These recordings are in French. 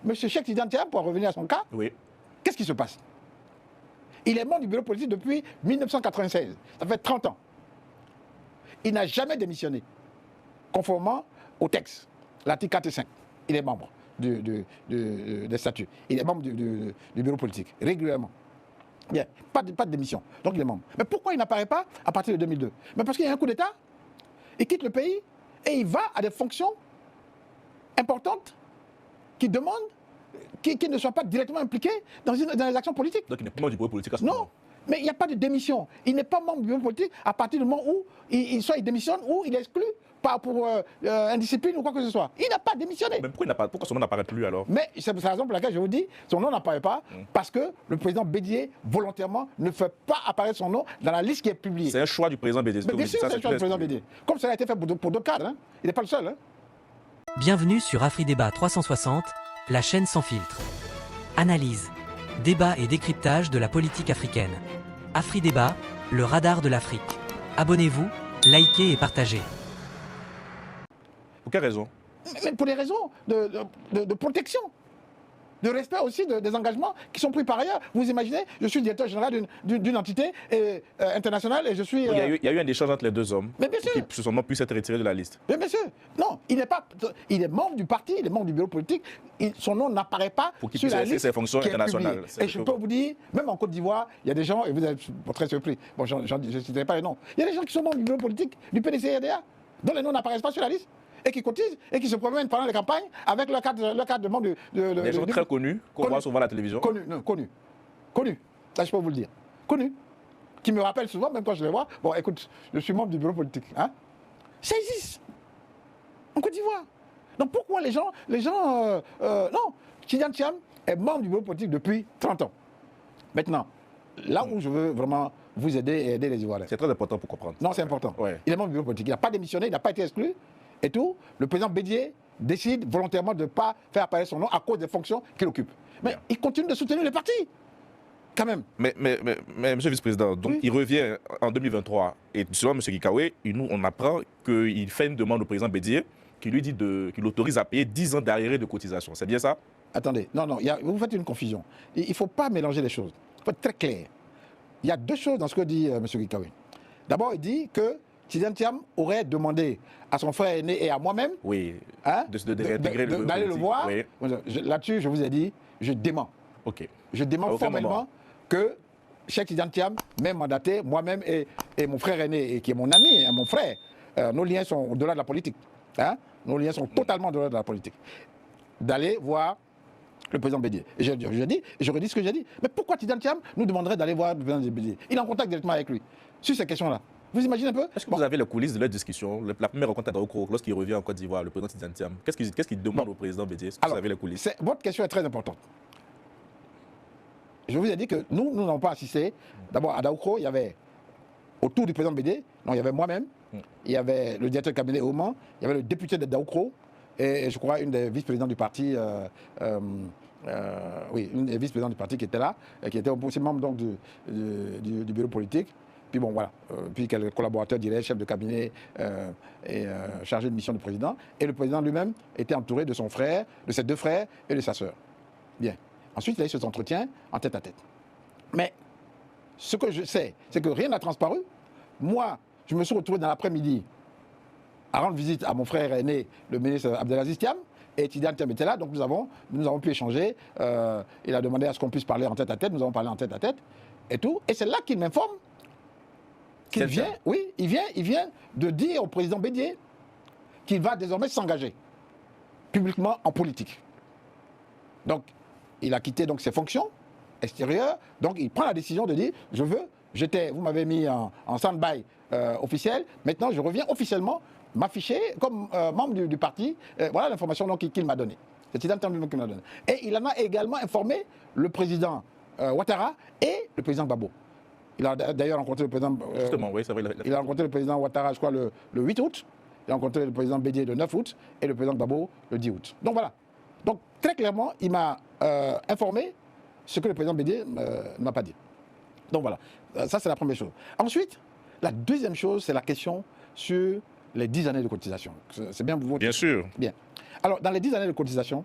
M. Cheikh Tidiane Thiam, pour revenir à son cas, Oui. qu'est-ce qui se passe? Il est membre du bureau politique depuis 1996. Ça fait 30 ans. Il n'a jamais démissionné, conformément au texte, l'article 4 et 5. Il est membre des statuts. Il est membre du bureau politique, régulièrement. Bien, pas de démission. Donc il est membre. Mais pourquoi il n'apparaît pas à partir de 2002? Mais parce qu'il y a un coup d'État, il quitte le pays et il va à des fonctions importantes qui demandent qu'il ne soit pas directement impliqué dans les actions politiques. Donc il n'est pas membre du bureau politique à ce moment. Non, mais il n'y a pas de démission. Il n'est pas membre du bureau politique à partir du moment où soit il démissionne ou il est exclu pour indiscipline ou quoi que ce soit. Il n'a pas démissionné. Mais pourquoi son nom n'apparaît plus alors? Mais c'est la raison pour laquelle je vous dis, son nom n'apparaît pas, parce que le président Bédié, volontairement, ne fait pas apparaître son nom dans la liste qui est publiée. C'est un choix du président Bédié. Mais bien sûr, c'est un choix du président Bédié. Comme ça a été fait pour d'autres cadres. Hein. Il n'est pas le seul. Hein. Bienvenue sur AfriDébat 360, la chaîne sans filtre. Analyse, débat et décryptage de la politique africaine. AfriDébat, le radar de l'Afrique. Abonnez-vous, likez et partagez. Pour quelle raison? Mais pour des raisons de protection, de respect aussi des engagements qui sont pris par ailleurs. Vous imaginez, je suis directeur général d'une entité internationale et je suis... Il y a eu un échange entre les deux hommes mais bien sûr. pour que son nom puisse être retiré de la liste. Mais bien sûr. Non, il est membre du parti, il est membre du bureau politique. Son nom n'apparaît pas sur la liste ses fonctions qui est internationales. publiée. Et je peux vous dire, même en Côte d'Ivoire, il y a des gens, et vous êtes très surpris, bon, je ne citerai pas les noms, il y a des gens qui sont membres du bureau politique du PDC-RDA, dont les noms n'apparaissent pas sur la liste, et qui cotisent, et qui se promènent pendant les campagnes avec leur carte de membre des gens très connus, qu'on voit souvent à la télévision. Connus. Ça, je peux vous le dire. Connus. Qui me rappellent souvent, même quand je les vois, bon, écoute, je suis membre du bureau politique. Hein? Ça existe. En Côte d'Ivoire. Donc pourquoi les gens non, Tidiane Thiam est membre du bureau politique depuis 30 ans. Maintenant, là où je veux vraiment vous aider et aider les Ivoiriens. C'est très important pour comprendre. Non, c'est important. Ouais. Il est membre du bureau politique. Il n'a pas démissionné, il n'a pas été exclu. Et tout, le président Bédié décide volontairement de ne pas faire apparaître son nom à cause des fonctions qu'il occupe. Mais Bien. il continue de soutenir le parti, quand même. Mais monsieur le vice-président, donc Oui. il revient en 2023 et selon M. Gikawe, on apprend qu'il fait une demande au président Bédié qui lui dit qu'il l'autorise à payer 10 ans d'arriérés de cotisation. C'est bien ça? Attendez, non, vous faites une confusion. Il ne faut pas mélanger les choses. Il faut être très clair. Il y a deux choses dans ce que dit M. Gikawe. D'abord, il dit que Tidiane Thiam aurait demandé à son frère aîné et à moi-même Oui. hein, D'aller le voir. Oui. Là-dessus, je vous ai dit, je dément. Ok. Je dément formellement que Cheikh Tidiane Thiam m'ait mandaté, moi-même et mon frère aîné, et qui est mon ami, mon frère. Nos liens sont au-delà de la politique. Hein? Nos liens sont totalement au-delà de la politique. D'aller voir le président Bédié. Et je dis, et je redis ce que j'ai dit. Mais pourquoi Tidiane Thiam nous demanderait d'aller voir le président Bédié? Il est en contact directement avec lui sur ces questions-là. Vous imaginez un peu? Est-ce que vous avez les coulisses de leur discussion? La première rencontre à Daoukro, lorsqu'il revient en Côte d'Ivoire, le président Tidiane Thiam, qu'est-ce qu'il demande au président Bédié? Est-ce que vous avez les coulisses? Votre question est très importante. Je vous ai dit que nous n'avons pas assisté. D'abord, à Daoukro, il y avait, autour du président Bédié, il y avait moi-même, il y avait le directeur de cabinet au Mans, il y avait le député de Daoukro, et je crois une des vice-présidents du parti, une des vice-présidents du parti qui était là, qui était aussi membre donc, du bureau politique. Puis bon, voilà. Puis quelques collaborateurs directs, chefs de cabinet et chargés de mission du président. Et le président lui-même était entouré de son frère, de ses deux frères et de sa sœur. Bien. Ensuite, il y a eu cet entretien en tête à tête. Mais ce que je sais, c'est que rien n'a transparu. Moi, je me suis retrouvé dans l'après-midi à rendre visite à mon frère aîné, le ministre Abdelaziz Thiam, et Tidiane Thiam était là, donc nous avons pu échanger. Il a demandé à ce qu'on puisse parler en tête à tête, nous avons parlé en tête à tête, et tout. Et c'est là qu'il m'informe qu'il vient, il vient de dire au président Bédié qu'il va désormais s'engager publiquement en politique. Donc, il a quitté donc ses fonctions extérieures, donc il prend la décision de dire, vous m'avez mis en stand-by officiel, maintenant je reviens officiellement m'afficher comme membre du parti, voilà l'information qu'il m'a donnée. C'est Tidiane Thiam qui m'a donné. Et il en a également informé le président Ouattara et le président Gbagbo. Il a d'ailleurs rencontré le président. Justement, oui, c'est vrai. Il a rencontré le président Ouattara, je crois, le 8 août. Il a rencontré le président Bédié le 9 août et le président Gbagbo le 10 août. Donc voilà. Donc très clairement, il m'a informé ce que le président Bédié ne m'a pas dit. Donc voilà. Ça, c'est la première chose. Ensuite, la deuxième chose, c'est la question sur les 10 années de cotisation. C'est bien pour vous? Bien sûr. Bien. Alors, dans les 10 années de cotisation,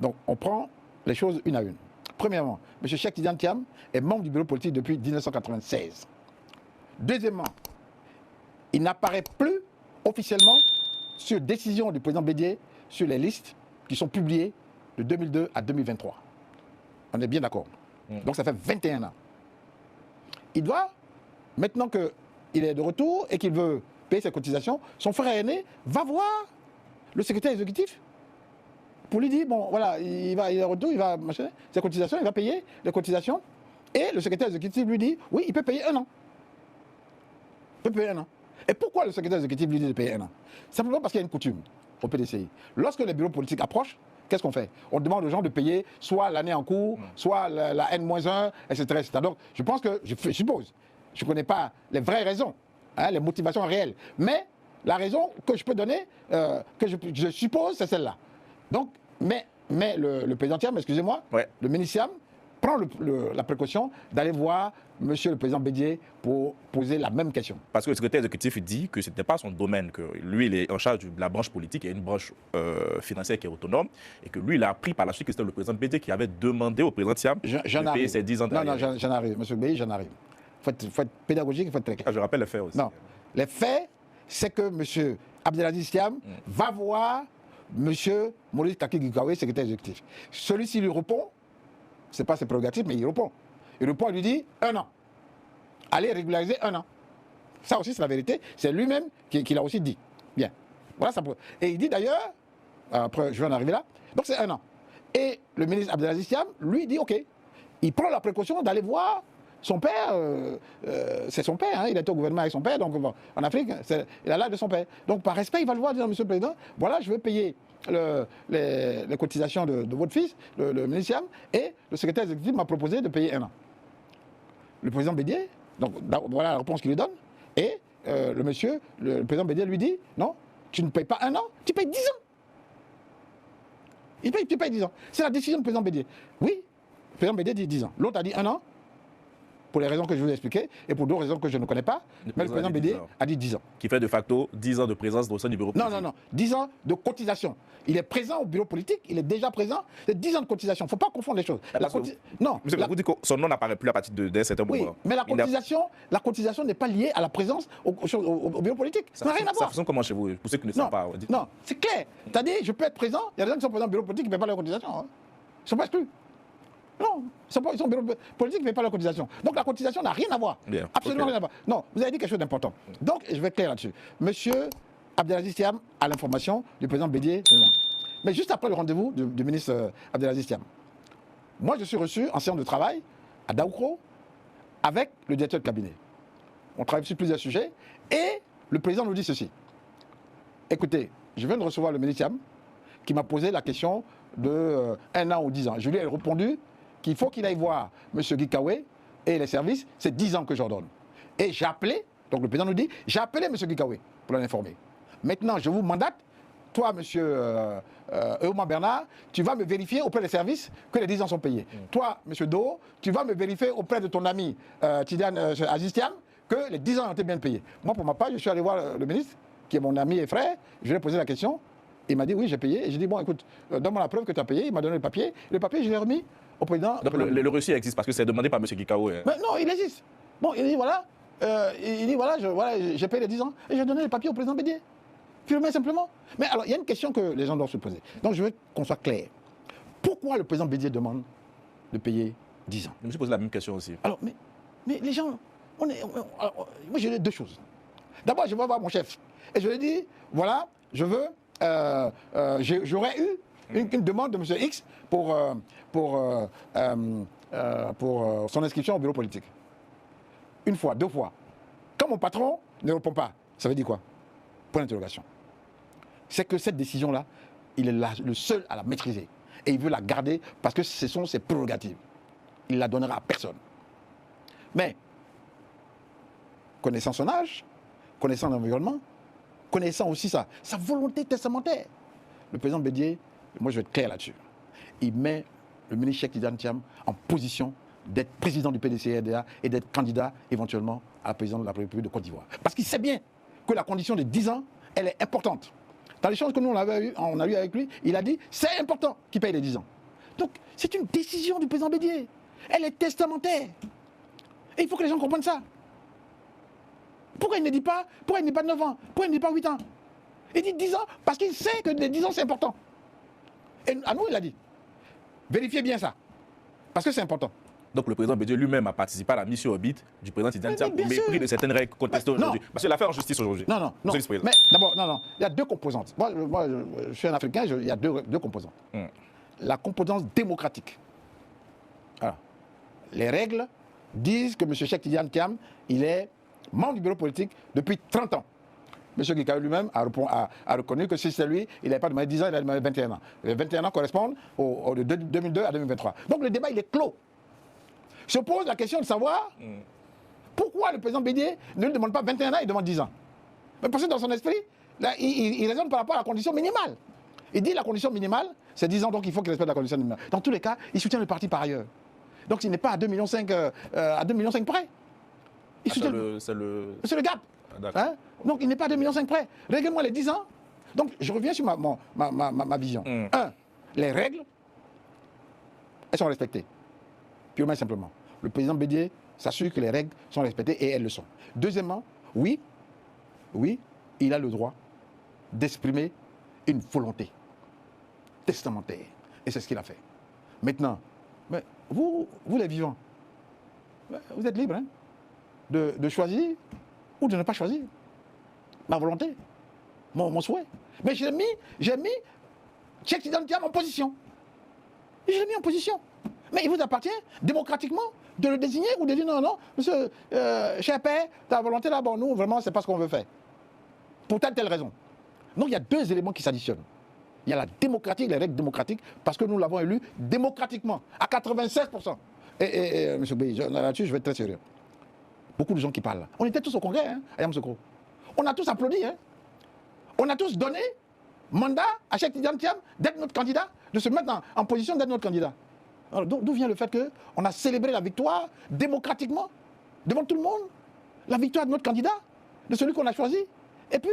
Donc, on prend les choses une à une. Premièrement, M. Cheikh Tidiane Thiam est membre du bureau politique depuis 1996. Deuxièmement, il n'apparaît plus officiellement sur décision du président Bédié sur les listes qui sont publiées de 2002 à 2023. On est bien d'accord. Donc ça fait 21 ans. Il doit, maintenant qu'il est de retour et qu'il veut payer ses cotisations, son frère aîné va voir le secrétaire exécutif pour lui dire, bon voilà, il est de retour, il va machin, ses cotisations, il va payer les cotisations. Et le secrétaire exécutif lui dit, oui, il peut payer 1 an. Il peut payer 1 an. Et pourquoi le secrétaire exécutif lui dit de payer 1 an? Simplement parce qu'il y a une coutume au PDCI. Lorsque les bureaux politiques approchent, qu'est-ce qu'on fait? On demande aux gens de payer soit l'année en cours, soit la N-1, etc., Donc, je pense que, je suppose, je ne connais pas les vraies raisons, hein, les motivations réelles, mais la raison que je peux donner, que je suppose, c'est celle-là. Donc, mais le président Thiam, excusez-moi, le ministre Thiam, prend la précaution d'aller voir monsieur le président Bédié pour poser la même question. Parce que le secrétaire exécutif dit que ce n'était pas son domaine, que lui, il est en charge de la branche politique, il y a une branche financière qui est autonome, et que lui, il a appris par la suite que c'était le président Bédié qui avait demandé au président Thiam de payer ses 10 ans d'arrière. Non, j'en arrive, monsieur Bédié, j'en arrive. Il faut être pédagogique, il faut être très clair. Je rappelle les faits aussi. Non, les faits, c'est que monsieur Abdelaziz Thiam va voir monsieur Maurice Kaki Gikawe, secrétaire exécutif. Celui-ci lui répond, ce n'est pas ses prérogatives, mais il répond. Il répond, il lui dit 1 an. Allez régulariser 1 an. Ça aussi, c'est la vérité. C'est lui-même qui l'a aussi dit. Bien. Voilà ça. Et il dit d'ailleurs, après, je vais en arriver là, donc c'est 1 an. Et le ministre Abdelaziz Thiam, lui, dit OK. Il prend la précaution d'aller voir son père. C'est son père, hein, il était au gouvernement avec son père, donc bon, en Afrique, il a l'âge de son père. Donc par respect, il va le voir, dire, monsieur le président, voilà, je vais payer les cotisations de votre fils, le ministre Thiam, et le secrétaire exécutif m'a proposé de payer 1 an. Le président Bédié, donc voilà la réponse qu'il lui donne, et le président Bédié lui dit, non, tu ne payes pas 1 an, tu payes 10 ans. Tu payes 10 ans. C'est la décision du président Bédié. Oui, le président Bédié dit 10 ans. L'autre a dit 1 an, pour les raisons que je vous ai expliquées, et pour d'autres raisons que je ne connais pas, mais le président Bédié a dit 10 ans. Qui fait de facto 10 ans de présence au sein du bureau politique. Non, 10 ans de cotisation. Il est présent au bureau politique, il est déjà présent, c'est 10 ans de cotisation. Il ne faut pas confondre les choses. Non. Monsieur, vous dites que son nom n'apparaît plus à partir d'un certain moment. Oui, mais la cotisation n'est pas liée à la présence au bureau politique. Ça n'a rien à voir. Ça fonctionne comment chez vous, pour ceux qui ne savent pas? Non, c'est clair. C'est-à-dire, je peux être présent, il y a des gens qui sont présents au bureau politique qui ne paient pas leur cotisation. Hein. Ils ne se passent plus. Non, ils sont au bureau politique qui ne paient pas leur cotisation. Donc la cotisation n'a rien à voir. Bien, absolument rien à voir. Non, vous avez dit quelque chose d'important. Donc, je vais être clair là-dessus. Monsieur Abdelaziz Thiam a l'information du président Bédié. Mais juste après le rendez-vous du ministre Abdelaziz Thiam, moi je suis reçu en séance de travail à Daoukro avec le directeur de cabinet. On travaille sur plusieurs sujets et le président nous dit ceci. Écoutez, je viens de recevoir le ministre Thiam qui m'a posé la question de 1 an ou 10 ans. Je lui ai répondu qu'il faut qu'il aille voir M. Gikawe et les services, c'est 10 ans que j'ordonne. Et j'ai appelé, donc le président nous dit, j'ai appelé M. Gikawe pour l'informer. Maintenant, je vous mandate, toi, M. Eouma Bernard, tu vas me vérifier auprès des services que les 10 ans sont payés. Toi, M. Do, tu vas me vérifier auprès de ton ami Tidiane Aziz Thiam que les 10 ans ont été bien payés. Moi, pour ma part, je suis allé voir le ministre, qui est mon ami et frère, je lui ai posé la question. Il m'a dit oui, j'ai payé. Et j'ai dit bon, écoute, donne-moi la preuve que tu as payé. Il m'a donné le papier. Le papier, je l'ai remis au président. Donc le reçu existe parce que c'est demandé par M. Gikawe. Mais non, il existe. Bon, il dit voilà, j'ai payé les 10 ans et j'ai donné le papier au président Bédié. Purement et simplement. Mais alors, il y a une question que les gens doivent se poser. Donc, je veux qu'on soit clair. Pourquoi le président Bédié demande de payer 10 ans? Je me suis posé la même question aussi. Alors, mais les gens, moi, j'ai dit 2 choses. D'abord, je vais voir mon chef et je lui ai dit voilà, je veux. J'aurais eu une demande de M. X pour son inscription au bureau politique. 1 fois, 2 fois. Quand mon patron ne répond pas, ça veut dire quoi? Point d'interrogation. C'est que cette décision-là, il est le seul à la maîtriser. Et il veut la garder parce que ce sont ses prérogatives. Il ne la donnera à personne. Mais, connaissant son âge, connaissant l'environnement, connaissant aussi sa volonté testamentaire. Le président Bédié, moi je vais être clair là-dessus, il met le ministre Cheikh Tidiane Thiam en position d'être président du PDCRDA et d'être candidat éventuellement à la présidence de la République de Côte d'Ivoire. Parce qu'il sait bien que la condition de 10 ans, elle est importante. Dans l'échange que nous on a eu avec lui, il a dit c'est important qu'il paye les 10 ans. Donc c'est une décision du président Bédié. Elle est testamentaire. Et il faut que les gens comprennent ça. Pourquoi il ne dit pas 9 ans? Pourquoi il ne dit pas 8 ans? Il dit 10 ans parce qu'il sait que les 10 ans c'est important. Et à nous il a dit. Vérifiez bien ça. Parce que c'est important. Donc le président Bédié lui-même a participé à la mission orbite du président Tidjane Thiam au mépris de certaines règles contestées aujourd'hui. Parce qu'il a fait en justice aujourd'hui. Non. Mais d'abord, non. Il y a deux composantes. Moi je suis un Africain, il y a deux composantes. La composante démocratique. Alors, les règles disent que M. Cheikh Tidjane Thiam, il est membre du bureau politique depuis 30 ans. M. Guikayo lui-même a reconnu que si c'est lui, il n'avait pas demandé 10 ans, il a demandé 21 ans. Les 21 ans correspondent de 2002 à 2023. Donc le débat, il est clos. Se pose la question de savoir pourquoi le président Bédié ne lui demande pas 21 ans, il demande 10 ans. Mais parce que dans son esprit, là, il raisonne par rapport à la condition minimale. Il dit la condition minimale, c'est 10 ans, donc il faut qu'il respecte la condition minimale. Dans tous les cas, il soutient le parti par ailleurs. Donc il n'est pas à 2,5 millions près. C'est le gap. Hein? Donc il n'est pas à 2,5 millions près. Règle-moi les 10 ans. Donc je reviens sur ma vision. Un, les règles, elles sont respectées. Purement et simplement. Le président Bédié s'assure que les règles sont respectées et elles le sont. Deuxièmement, oui, il a le droit d'exprimer une volonté testamentaire. Et c'est ce qu'il a fait. Maintenant, mais vous les vivants, vous êtes libres de choisir ou de ne pas choisir. Ma volonté, mon souhait. Mais j'ai mis Cheikh Tidjane Thiam en position. Je l'ai mis en position. Mais il vous appartient démocratiquement de le désigner ou de dire non, monsieur, cher père, ta volonté là, bon, nous, vraiment, c'est pas ce qu'on veut faire. Pour telle raison. Donc il y a deux éléments qui s'additionnent. Il y a la démocratie, les règles démocratiques, parce que nous l'avons élu démocratiquement, à 96%. Et monsieur Bey, là-dessus, je vais être très sérieux. Beaucoup de gens qui parlent là. On était tous au congrès, à Yamoussoukro. On a tous applaudi, On a tous donné mandat à Cheikh Tidjane Thiam d'être notre candidat, de se mettre en position d'être notre candidat. D'où vient le fait qu'on a célébré la victoire démocratiquement, devant tout le monde, la victoire de notre candidat, de celui qu'on a choisi. Et puis,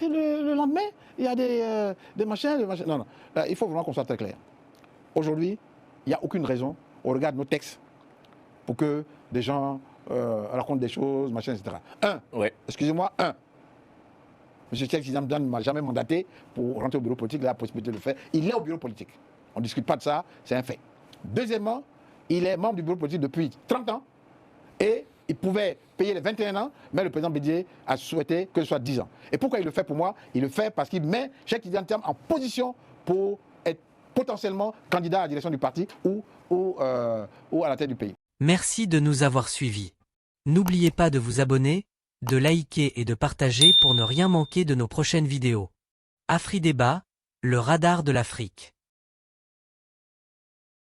le lendemain, il y a des machins. Non. Là, il faut vraiment qu'on soit très clair. Aujourd'hui, il n'y a aucune raison, on regarde nos textes, pour que des gens racontent des choses, machin, etc. Excusez-moi, M. Cheikh Tidjane Thiam ne m'a jamais mandaté pour rentrer au bureau politique, il a la possibilité de le faire. Il est au bureau politique. On ne discute pas de ça, c'est un fait. Deuxièmement, il est membre du bureau politique depuis 30 ans et il pouvait payer les 21 ans, mais le président Bédié a souhaité que ce soit 10 ans. Et pourquoi il le fait pour moi? Il le fait parce qu'il met Cheikh Tidjane Thiam en position pour être potentiellement candidat à la direction du parti ou à la tête du pays. Merci de nous avoir suivis. N'oubliez pas de vous abonner, de liker et de partager pour ne rien manquer de nos prochaines vidéos. Afri Débat, le radar de l'Afrique.